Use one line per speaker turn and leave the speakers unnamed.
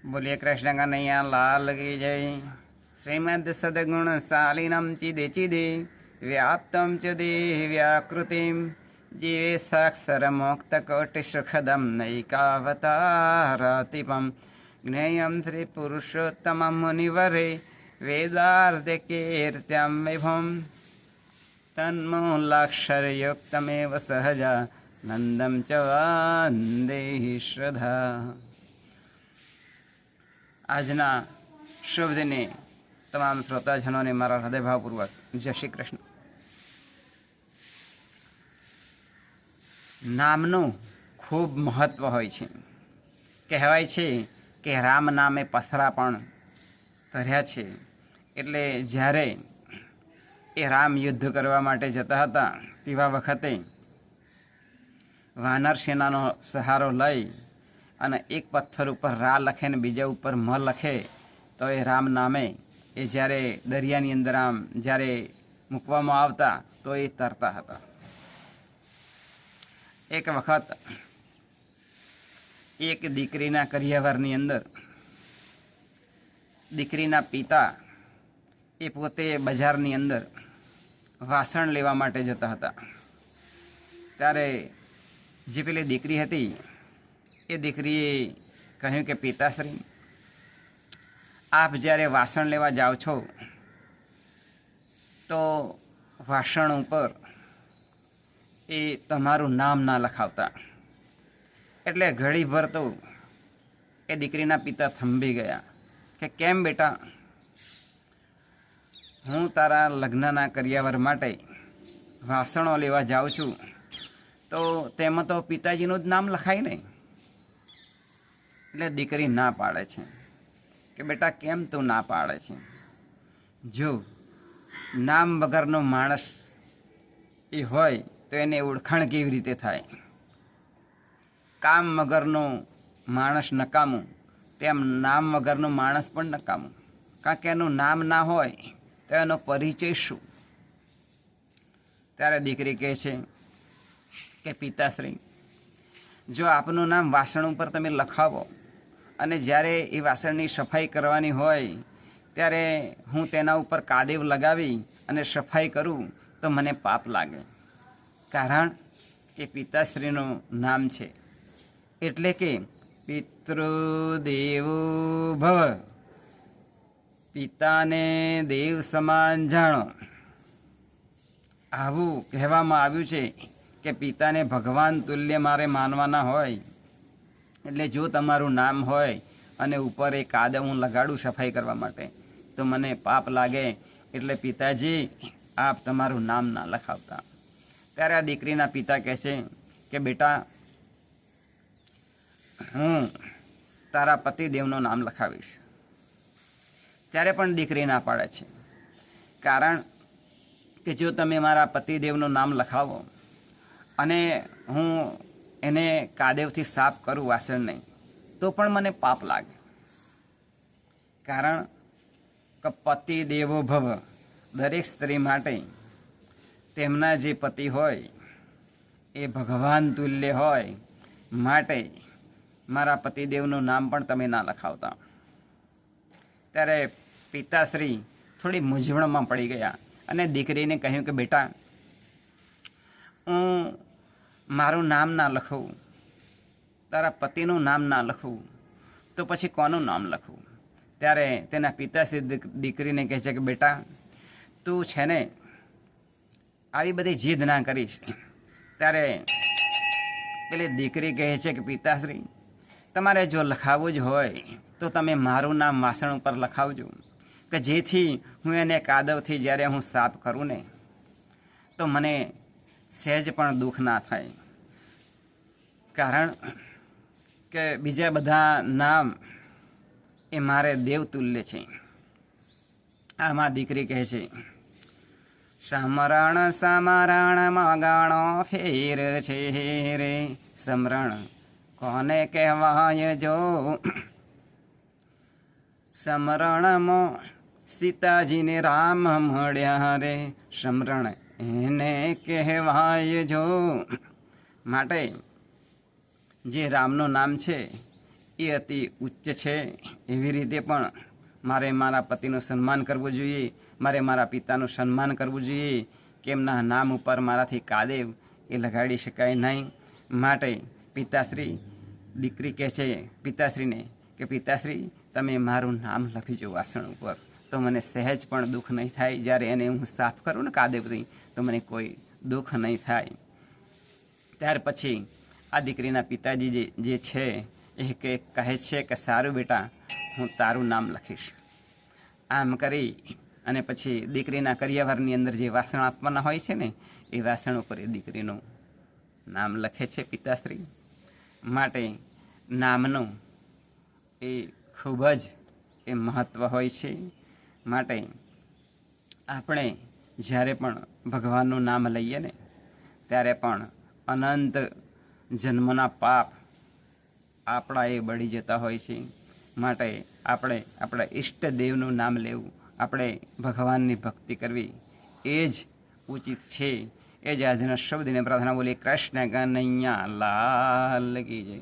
बोलिए कृष्ण कन्हैया लाल की जय। श्रीमद सद्गुण शालिनम चिदे चिदे व्याप्तम च देव्याकृतिम जीवे साक्षर मोक्त कोटि सुखदम नैकावतारातिपम ज्ञेयं श्री पुरुषोत्तम मुनिवरे वेदार्थ कीर्त्यम विभुम तन्मूलाक्षरयुक्तमेव सहजा नंदम च वंदे श्रद्धा। આજના શુભ દિને તમામ શ્રોતાજનોને મારા હૃદયભાવપૂર્વક જય શ્રી કૃષ્ણ. નામનું ખૂબ મહત્વ હોય છે. કહેવાય છે કે રામ નામે પથરા પણ ધર્યા છે. એટલે જ્યારે એ રામ યુદ્ધ કરવા માટે જતા હતા તેવા વખતે વાનર સેનાનો સહારો લઈ અને એક પથ્થર ઉપર રા લખે ને બીજા ઉપર મ લખે તો એ રામ નામે એ જ્યારે દરિયાની અંદર આમ જ્યારે મૂકવામાં આવતા તો એ તરતા હતા. એક વખત એક દીકરીના કરિયાવરની અંદર દીકરીના પિતા એ પોતે બજારની અંદર વાસણ લેવા માટે જતા હતા. ત્યારે જે પેલી દીકરી હતી એ દીકરીએ કહ્યું કે પિતાશ્રી, આપ જ્યારે વાસણ લેવા જાઓ છો તો વાસણ ઉપર એ તમારું નામ ના લખાવતા. એટલે ઘડીભર તો એ દીકરીના પિતા થંભી ગયા કે કેમ બેટા, હું તારા લગ્નના કરિયાવર માટે વાસણો લેવા જાઉં છું તો તેમાં તો પિતાજીનું જ નામ લખાય નહીં. એટલે દીકરી ના પાડે છે કે બેટા કેમ તું ના પાડે છે? જો નામ વગરનો માણસ એ હોય તો એને ઓળખાણ કેવી રીતે થાય? કામ વગરનો માણસ નકામું, તેમ નામ વગરનો માણસ પણ નકામું. કારણ કે એનું નામ ના હોય તો એનો પરિચય શું? ત્યારે દીકરી કહે છે કે પિતાશ્રી, જો આપનું નામ વાસણ ઉપર તમે લખાવો અને જ્યારે એ વાસણની સફાઈ કરવાની હોય ત્યારે હું તેના ઉપર કાદેવ લગાવી અને સફાઈ કરું તો મને પાપ લાગે. કારણ કે પિતાશ્રીનું નામ છે. એટલે કે પિતૃદેવો ભવ, પિતાને દેવ સમાન જાણો. આવું કહેવામાં આવ્યું છે કે પિતાને ભગવાન તુલ્ય મારે માનવાના હોય. એટલે જો તમારું નામ હોય અને ઉપર એ કાદવ હું લગાડું સફાઈ કરવા માટે તો મને પાપ લાગે. એટલે પિતાજી, આપ તમારું નામ ના લખાવતા. ત્યારે આ દીકરીના પિતા કહે છે કે બેટા, હું તારા પતિદેવનું નામ લખાવીશ. ત્યારે પણ દીકરી ના પાડે છે. કારણ કે જો તમે મારા પતિદેવનું નામ લખાવો અને હું એને કાદેવથી સાફ કરું વાસણને તો પણ મને પાપ લાગે. કારણ કે પતિ દેવો ભવ, દરેક સ્ત્રી માટે તેમના જે પતિ હોય એ ભગવાન તુલ્ય હોય. માટે મારા પતિદેવનું નામ પણ તમે ના લખાવતા. ત્યારે પિતાશ્રી થોડી મૂંઝવણમાં પડી ગયા અને દીકરીને કહ્યું કે બેટા, હું મારું નામ ના લખું, તારા પતિનું નામ ના લખું તો પછી કોનું નામ લખું? ત્યારે તેના પિતાશ્રી દીકરીને કહે છે કે બેટા, તું છે ને આવી બધી જીદ ના કરીશ. ત્યારે પેલી દીકરી કહે છે કે પિતાશ્રી, તમારે જો લખાવવું જ હોય તો તમે મારું નામ વાસણ ઉપર લખાવજો કે જેથી હું એને કાદવથી જ્યારે હું સાફ કરું ને તો મને સહેજ પણ દુઃખ ના થાય. કારણ કે બીજા બધા નામ એ મારે દેવતુલ્ય છે. આમાં દીકરી કહે છે, સમરણ સમરણ મગાણો ફેર છે રે, સમરણ કોને કહેવાય જો? સમરણમાં સીતાજીને રામ મળ્યા રે, સમરણ એને કહેવાય જો. માટે જે રામનું નામ છે એ એ અતિ ઉચ્ચ છે, એવી રીતે પણ મારે મારા પતિનું સન્માન કરવું જોઈએ, મારે મારા પિતાનું સન્માન કરવું જોઈએ કે એમના નામ ઉપર મારાથી કાદેવ એ લગાડી શકાય નહીં. માટે પિતાશ્રી દીકરી કહે છે પિતાશ્રીને કે પિતાશ્રી તમે મારું નામ લખીજો વાસણ ઉપર, તો મને સહેજ પણ દુઃખ નહીં થાય. જ્યારે એને હું સાફ કરું ને કાદેવથી તો મને કોઈ દુઃખ નહીં થાય. ત્યાર પછી આ દીકરીના પિતાજી જે છે એ કહે છે કે સારું બેટા, હું તારું નામ લખીશ. આમ કરી અને પછી દીકરીના કરિયાવરની અંદર જે વાસણ આપવાના હોય છે ને એ વાસણ ઉપર એ દીકરીનું નામ લખે છે પિતાશ્રી. માટે નામનું એ ખૂબ જ એ મહત્ત્વ હોય છે. માટે આપણે જ્યારે પણ ભગવાનનું નામ લઈએ ને ત્યારે પણ અનંત જન્મના પાપ આપણા એ બળી જતા હોય છે. માટે આપણે આપણા ઈષ્ટદેવનું નામ લેવું, આપણે ભગવાનની ભક્તિ કરવી એ જ ઉચિત છે. એ જ આજના શબ્દને પ્રાર્થના બોલી. કૃષ્ણ કનૈયા લાલ કી જય.